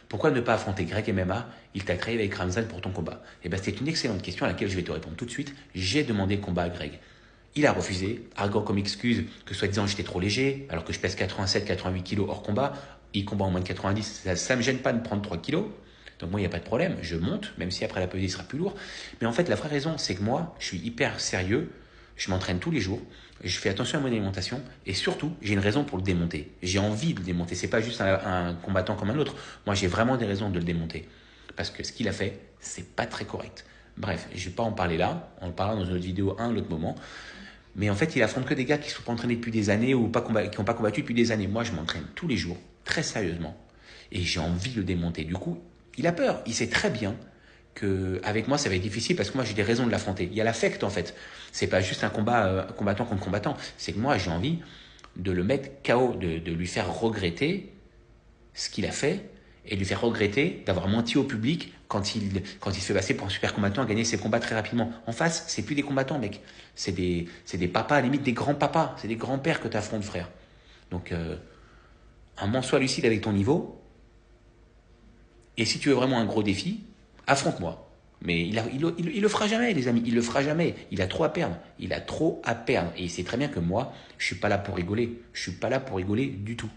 Pourquoi ne pas affronter Greg MMA? Il t'a créé avec Ramzan pour ton combat. Et ben, c'est une excellente question à laquelle je vais te répondre tout de suite. J'ai demandé le combat à Greg. Il a refusé, arguant comme excuse que soi-disant j'étais trop léger, alors que je pèse 87-88 kilos hors combat. Il combat en moins de 90, ça me gêne pas de prendre 3 kilos. Donc moi, il n'y a pas de problème, je monte, même si après la pesée, il sera plus lourd. Mais en fait, la vraie raison, c'est que moi, je suis hyper sérieux, je m'entraîne tous les jours, je fais attention à mon alimentation, et surtout, j'ai une raison pour le démonter. J'ai envie de le démonter, c'est pas juste un combattant comme un autre. Moi, j'ai vraiment des raisons de le démonter. Parce que ce qu'il a fait, c'est pas très correct. Bref, je vais pas en parler là, on en parlera dans une autre vidéo à un autre moment. Mais en fait, il affronte que des gars qui ne sont pas entraînés depuis des années ou qui n'ont pas combattu depuis des années. Moi, je m'entraîne tous les jours, très sérieusement, et j'ai envie de le démonter. Du coup, il a peur. Il sait très bien qu'avec moi, ça va être difficile parce que moi, j'ai des raisons de l'affronter. Il y a l'affect, en fait. C'est pas juste un combat combattant contre combattant. C'est que moi, j'ai envie de le mettre KO, de lui faire regretter ce qu'il a fait et lui faire regretter d'avoir menti au public quand il se fait passer pour un super combattant à gagner ses combats très rapidement. En face, c'est plus des combattants, mec. C'est des papas, à la limite des grands-papas. C'est des grands-pères que tu affrontes, frère. Donc, un moment, sois lucide avec ton niveau. Et si tu veux vraiment un gros défi, affronte-moi. Mais il le fera jamais, les amis. Il le fera jamais. Il a trop à perdre. Il a trop à perdre. Et il sait très bien que moi, je suis pas là pour rigoler. Je suis pas là pour rigoler du tout.